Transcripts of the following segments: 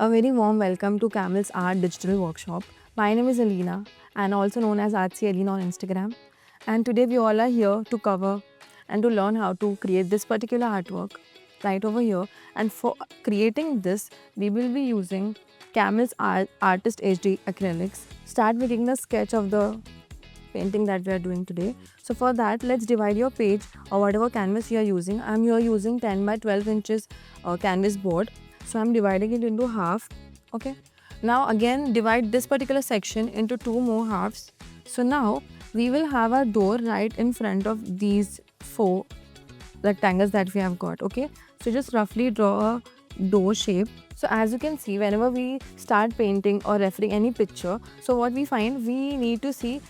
A very warm welcome to Camel's Art Digital Workshop. My name is Alina and also known as Artsy Alina on Instagram. And today we all are here to cover and to learn how to create this particular artwork right over here. And for creating this, we will be using Camel's Artist HD acrylics. Start making the sketch of the painting that we are doing today. So for that, let's divide your page or whatever canvas you are using. I'm here using 10 by 12 inches canvas board. So I'm dividing it into half. Okay. Now again divide this particular section into two more halves. So now we will have our door right in front of these four rectangles that we have got. Okay. So just roughly draw a door shape. So as you can see, whenever we start painting or referring any picture, so what we find, we need to see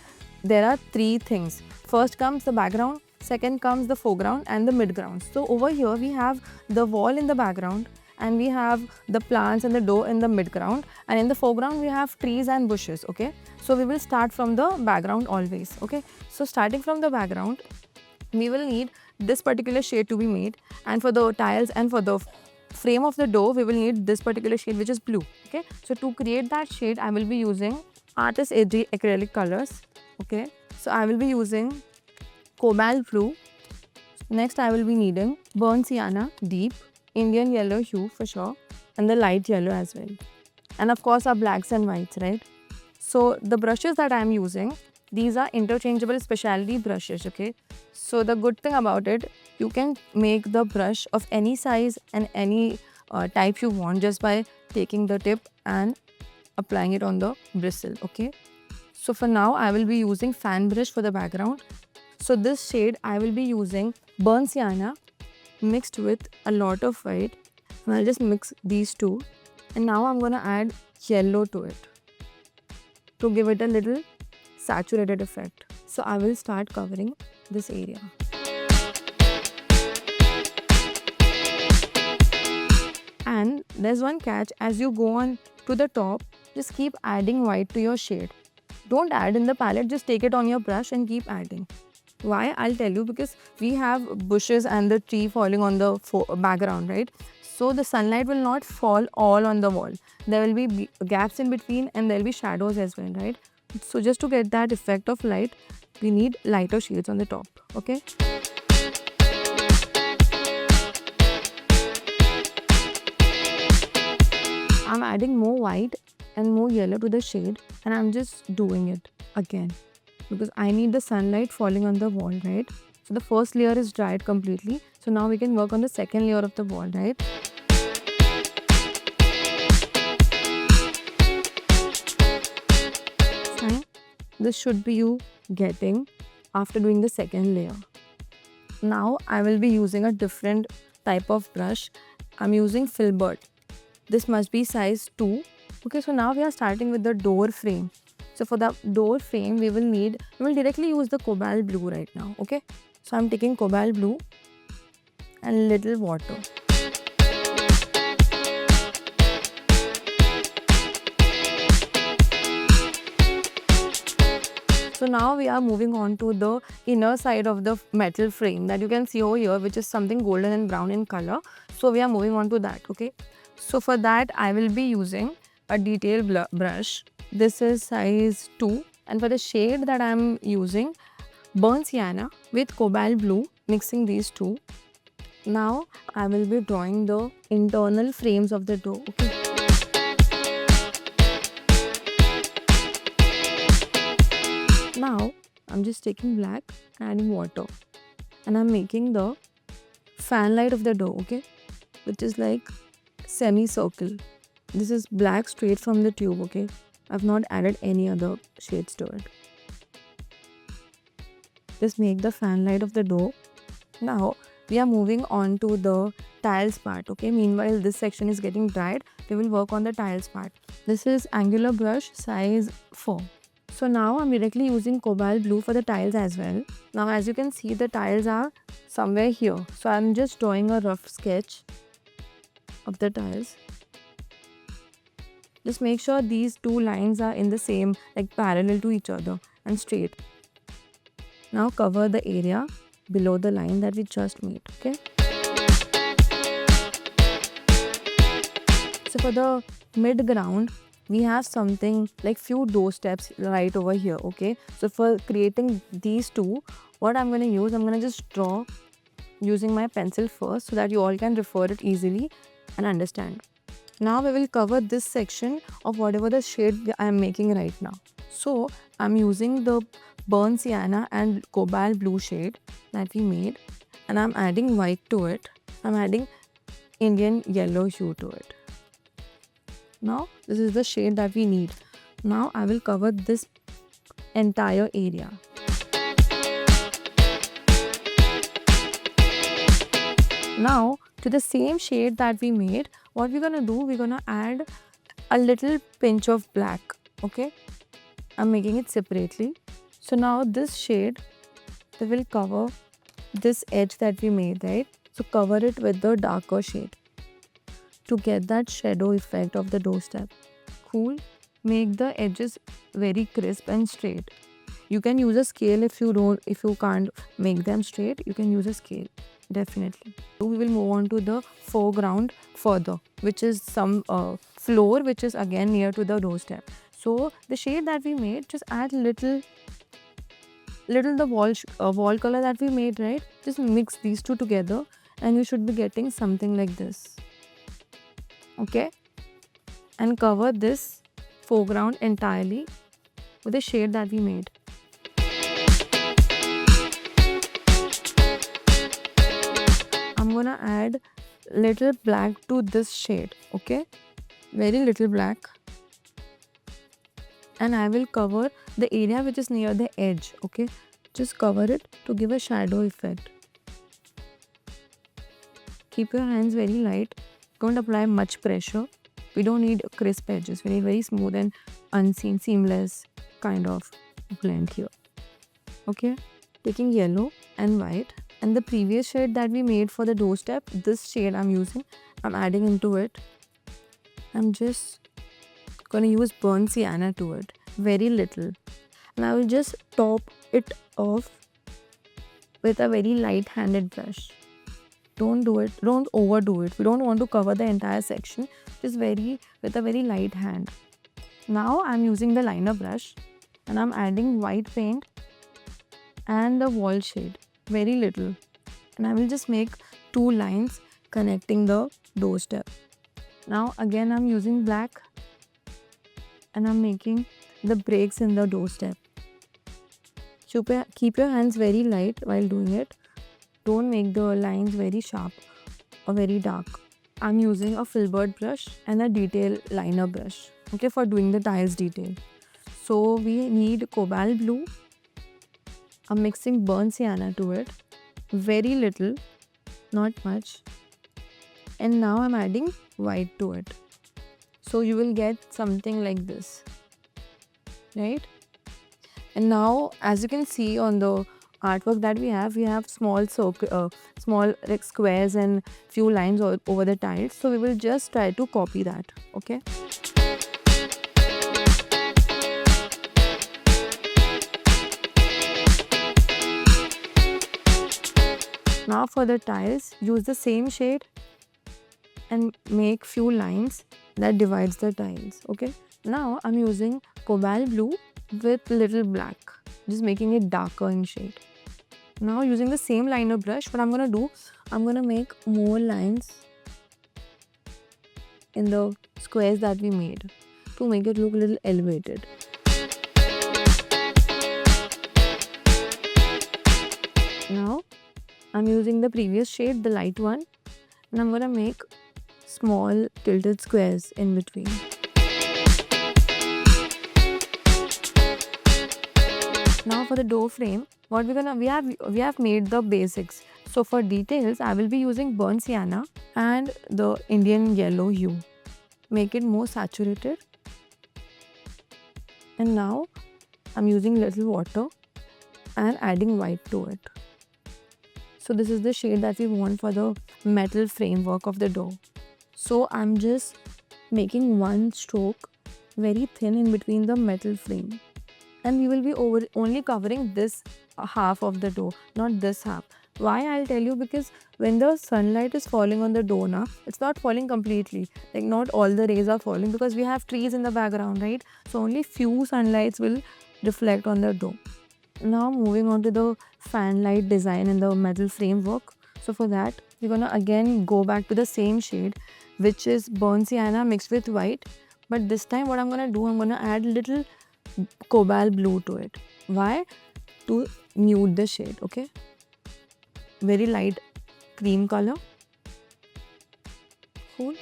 there are three things. First comes the background, second comes the foreground and the midground. So over here we have the wall in the background and we have the plants and the door in the midground, and in the foreground we have trees and bushes. Okay, so we will start from the background always. Okay, so starting from the background, we will need this particular shade to be made, and for the tiles and for the frame of the door we will need this particular shade, which is blue. Okay, so to create that shade I will be using Artist HD acrylic colors. Okay, so I will be using cobalt blue. Next I will be needing burnt sienna, deep Indian yellow hue for sure, and the light yellow as well, and of course our blacks and whites, right? So the brushes that I am using, these are interchangeable specialty brushes. Okay, so the good thing about it, you can make the brush of any size and any type you want just by taking the tip and applying it on the bristle. Okay, so for now I will be using fan brush for the background. So this shade I will be using burnt sienna mixed with a lot of white, and I'll just mix these two, and now I'm gonna add yellow to it to give it a little saturated effect. So I will start covering this area. And there's one catch, as you go on to the top, just keep adding white to your shade. Don't add in the palette, just take it on your brush and keep adding. Why? I'll tell you, because we have bushes and the tree falling on the background, right? So the sunlight will not fall all on the wall. There will be gaps in between and there will be shadows as well, right? So just to get that effect of light, we need lighter shades on the top. Okay. I'm adding more white and more yellow to the shade, and I'm just doing it again because I need the sunlight falling on the wall, right? So the first layer is dried completely. So now we can work on the second layer of the wall, right? Fine. This should be you getting after doing the second layer. Now I will be using a different type of brush. I'm using Filbert. This must be size 2. Okay, so now we are starting with the door frame. So for the door frame, we will directly use the cobalt blue right now. Okay, so I'm taking cobalt blue and little water. So now we are moving on to the inner side of the metal frame that you can see over here, which is something golden and brown in color. So we are moving on to that. Okay, so for that I will be using a detail brush. This is size 2, and for the shade that I am using, burnt sienna with cobalt blue, mixing these two. Now I will be drawing the internal frames of the door. Okay. Now I'm just taking black, adding water, and I'm making the fan light of the door. Okay, which is like semicircle. This is black straight from the tube. Okay, I've not added any other shades to it. Just make the fan light of the door. Now we are moving on to the tiles part. Okay, meanwhile this section is getting dried, we will work on the tiles part. This is angular brush size 4. So now I'm directly using cobalt blue for the tiles as well. Now as you can see, the tiles are somewhere here. So I'm just drawing a rough sketch of the tiles. Just make sure these two lines are in the same, like parallel to each other and straight. Now cover the area below the line that we just made. Okay. So for the mid ground, we have something like few door steps right over here, okay? So for creating these two, what I'm going to use, I'm going to just draw using my pencil first so that you all can refer it easily and understand. Now we will cover this section of whatever the shade I am making right now. So I'm using the burnt sienna and cobalt blue shade that we made, and I'm adding white to it. I'm adding Indian yellow hue to it. Now this is the shade that we need. Now I will cover this entire area. Now to the same shade that we made, what we're gonna do, we're gonna add a little pinch of black, okay? I'm making it separately. So now this shade, we will cover this edge that we made, right? So cover it with the darker shade to get that shadow effect of the doorstep. Cool. Make the edges very crisp and straight. You can use a scale if you can't make them straight, you can use a scale. Definitely. We will move on to the foreground further, which is some floor which is again near to the doorstep. So the shade that we made, just add little the wall color that we made, right? Just mix these two together and you should be getting something like this. Okay? And cover this foreground entirely with the shade that we made. I'm gonna add little black to this shade, okay? Very little black. And I will cover the area which is near the edge, okay? Just cover it to give a shadow effect. Keep your hands very light. Don't apply much pressure. We don't need crisp edges. We need very smooth and unseen, seamless kind of blend here. Okay? Taking yellow and white. And the previous shade that we made for the doorstep, this shade I'm using, I'm adding into it. I'm just gonna use burnt sienna to it. Very little. And I will just top it off with a very light-handed brush. Don't overdo it. We don't want to cover the entire section. Just with a very light hand. Now I'm using the liner brush and I'm adding white paint and the wall shade. Very little. And I will just make 2 lines connecting the doorstep. Now again I'm using black and I'm making the breaks in the doorstep. Keep your hands very light while doing it. Don't make the lines very sharp or very dark. I'm using a filbert brush and a detail liner brush, okay, for doing the tiles detail. So we need cobalt blue. I'm mixing burnt sienna to it. Very little, not much. And now I'm adding white to it. So you will get something like this, right? And now, as you can see on the artwork that we have small like squares and few lines over the tiles. So we will just try to copy that, okay? Now for the tiles, use the same shade and make few lines that divides the tiles, okay? Now I'm using cobalt blue with little black, just making it darker in shade. Now using the same liner brush, what I'm gonna do, I'm gonna make more lines in the squares that we made to make it look a little elevated. Now I'm using the previous shade, the light one, and I'm gonna make small tilted squares in between. Now for the door frame, what we have made the basics. So for details, I will be using burnt sienna and the Indian yellow hue. Make it more saturated. And now I'm using little water and adding white to it. So this is the shade that we want for the metal framework of the door. So I'm just making one stroke very thin in between the metal frame. And we will be only covering this half of the door, not this half. Why? I'll tell you, because when the sunlight is falling on the door now, it's not falling completely. Like not all the rays are falling because we have trees in the background, right? So only few sunlights will reflect on the door. Now moving on to the fan light design in the metal framework. So for that, we're gonna again go back to the same shade, which is burnt sienna mixed with white. But this time what I'm gonna do, I'm gonna add little cobalt blue to it. Why? To mute the shade, okay? Very light cream color. Cool.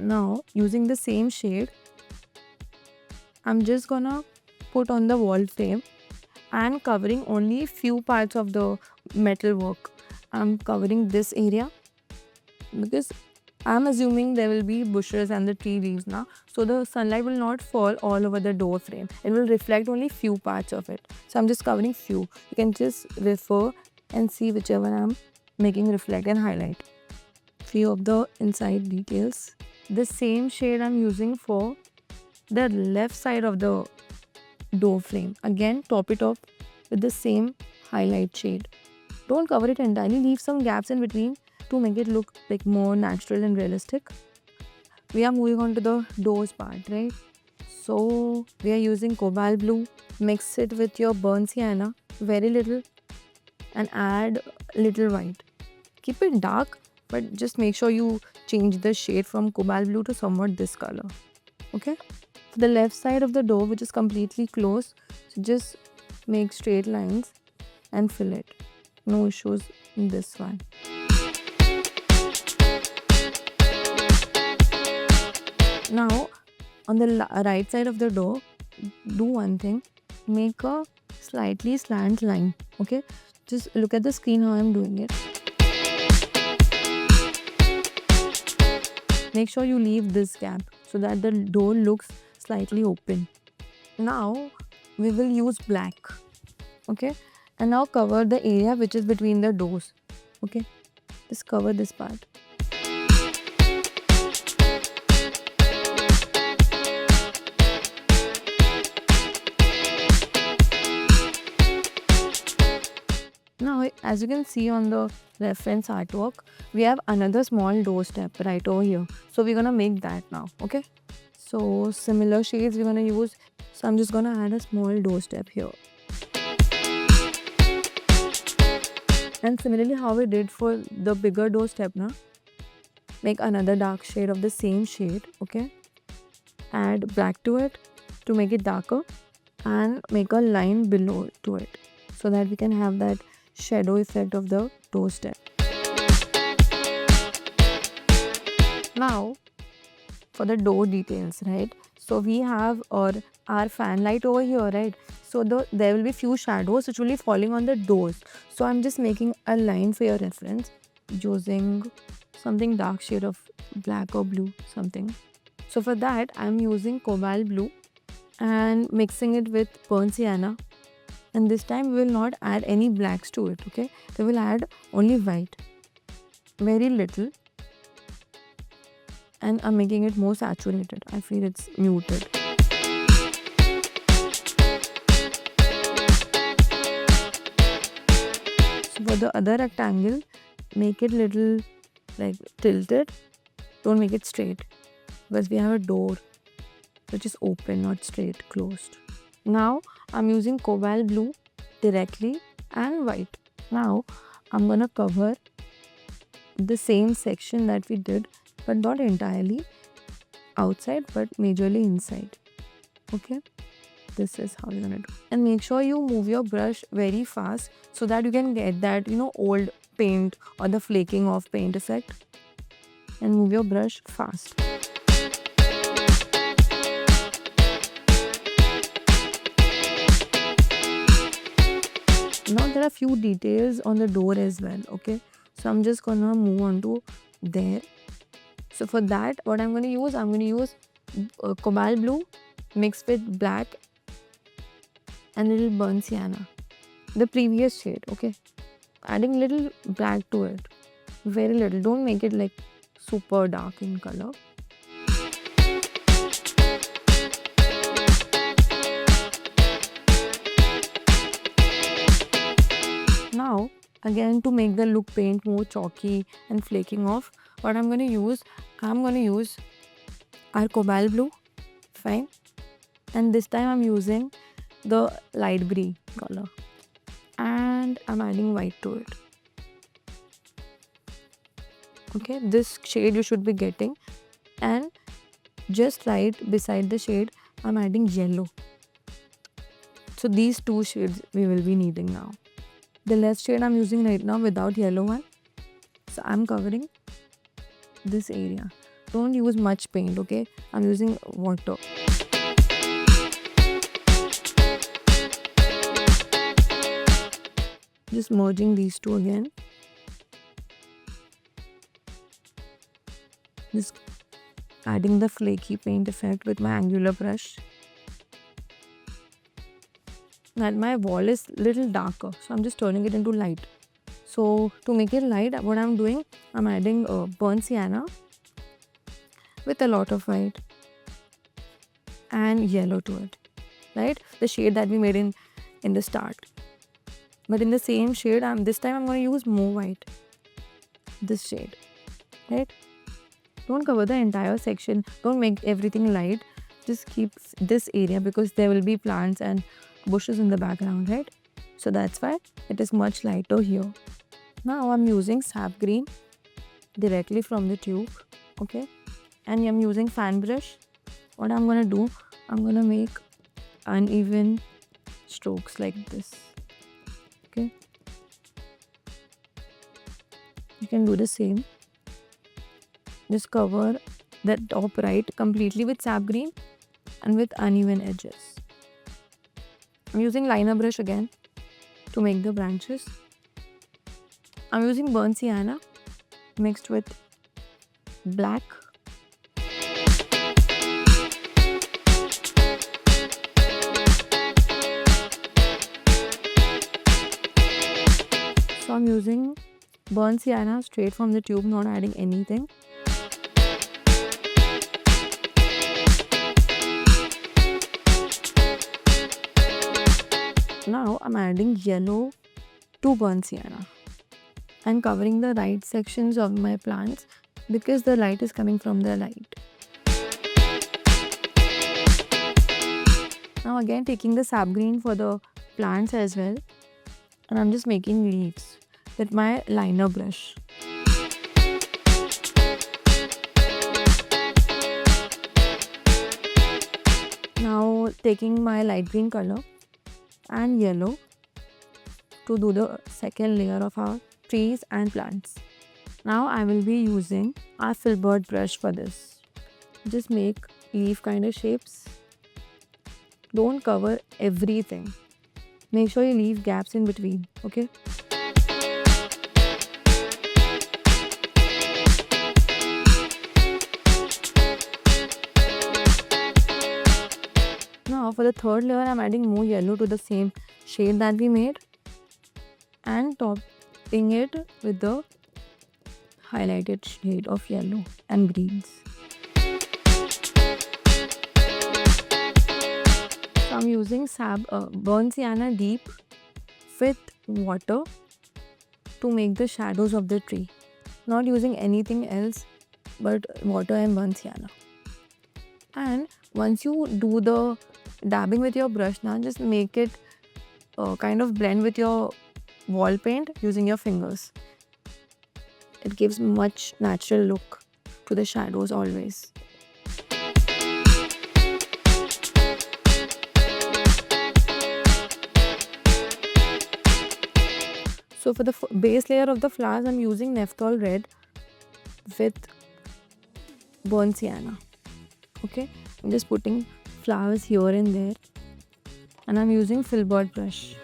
Now using the same shade, I'm just gonna put on the wall frame and covering only few parts of the metal work. I'm covering this area because I'm assuming there will be bushes and the tree leaves now, so the sunlight will not fall all over the door frame. It will reflect only few parts of it. So I'm just covering few. You can just refer and see whichever I'm making reflect and highlight. Few of the inside details. The same shade I'm using for the left side of the door frame. Again, top it off with the same highlight shade. Don't cover it entirely, leave some gaps in between to make it look like more natural and realistic. We are moving on to the doors part, right? So we are using cobalt blue. Mix it with your burnt sienna, very little, and add little white. Keep it dark, but just make sure you change the shade from cobalt blue to somewhat this color. Okay? For the left side of the door, which is completely closed, so just make straight lines and fill it. No issues in this one. Now, on the right side of the door, do one thing. Make a slightly slant line. Okay? Just look at the screen how I'm doing it. Make sure you leave this gap so that the door looks slightly open. Now, we will use black. Okay? And now cover the area which is between the doors. Okay? Just cover this part. Now, as you can see on the reference artwork, we have another small door step right over here. So we're gonna make that now, okay? So similar shades we're gonna use. So I'm just gonna add a small door step here. And similarly how we did for the bigger door step now, make another dark shade of the same shade, okay? Add black to it to make it darker and make a line below to it so that we can have that shadow effect of the door step. Now for the door details, right? So we have our fan light over here, right? So there will be few shadows which will be falling on the doors. So I'm just making a line for your reference using something dark shade of black or blue something. So for that I'm using cobalt blue and mixing it with burnt sienna. And this time we will not add any blacks to it, okay? We will add only white, very little, and I'm making it more saturated. I feel it's muted. So for the other rectangle, make it little like tilted. Don't make it straight because we have a door which is open, not straight, closed. Now I'm using cobalt blue directly and white. Now I'm gonna cover the same section that we did, but not entirely outside but majorly inside. Okay, this is how you're gonna do. And make sure you move your brush very fast so that you can get that, old paint or the flaking off paint effect. And move your brush fast. Now there are few details on the door as well, okay? So I'm just gonna move on to there. So for that, what I'm gonna use, cobalt blue mixed with black and little burnt sienna. the previous shade, okay? Adding little black to it, very little. Don't make it like super dark in color. Now, again, to make the look paint more chalky and flaking off, what I'm going to use our cobalt blue, fine. And this time I'm using the light green color. And I'm adding white to it. Okay, this shade you should be getting. And just right beside the shade, I'm adding yellow. So these two shades we will be needing now. The left shade I'm using right now without yellow one. So I'm covering this area. Don't use much paint, okay? I'm using water. Just merging these two again. Just adding the flaky paint effect with my angular brush. Now my wall is little darker, so I'm just turning it into light. So to make it light, what I'm doing, I'm adding burnt sienna with a lot of white and yellow to it, right? The shade that we made in the start. But in the same shade, this time I'm going to use more white. This shade, right? Don't cover the entire section. Don't make everything light. Just keep this area because there will be plants and bushes in the background, right? So that's why it is much lighter here. Now I'm using sap green directly from the tube, okay? And I'm using fan brush. What I'm gonna do, I'm gonna make uneven strokes like this, okay? You can do the same. Just cover the top right completely with sap green and with uneven edges. I'm using liner brush again to make the branches. I'm using burnt sienna mixed with black. So I'm using burnt sienna straight from the tube, not adding anything. Now I'm adding yellow to burnt sienna and covering the right sections of my plants because the light is coming from the light. Now again taking the sap green for the plants as well, and I'm just making leaves with my liner brush. Now taking my light green color and yellow to do the second layer of our trees and plants. Now I will be using our filbert brush for this. Just make leaf kind of shapes. Don't cover everything. Make sure you leave gaps in between, okay? Now for the third layer, I'm adding more yellow to the same shade that we made and topping it with the highlighted shade of yellow and greens. So I'm using burnt sienna deep with water to make the shadows of the tree. Not using anything else but water and burnt sienna. And once you do the dabbing with your brush now, just make it kind of blend with your wall paint using your fingers. It gives much natural look to the shadows always. So for the base layer of the flowers, I'm using Nephthol red with burnt sienna. Okay, I'm just putting flowers here and there, and I'm using filbert brush.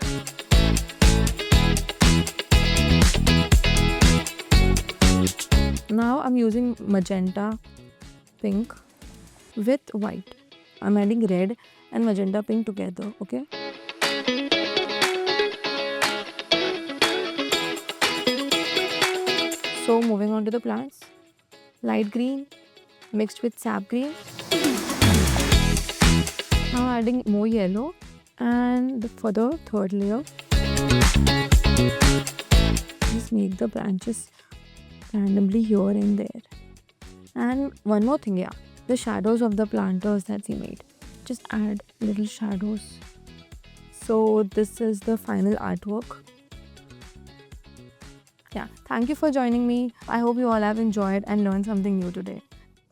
Now I'm using magenta pink with white. I'm adding red and magenta pink together, okay? So moving on to the plants. Light green mixed with sap green. Now adding more yellow, and for the third layer, just make the branches randomly here and there. And one more thing, yeah, the shadows of the planters that we made. Just add little shadows. So this is the final artwork. Yeah, thank you for joining me. I hope you all have enjoyed and learned something new today.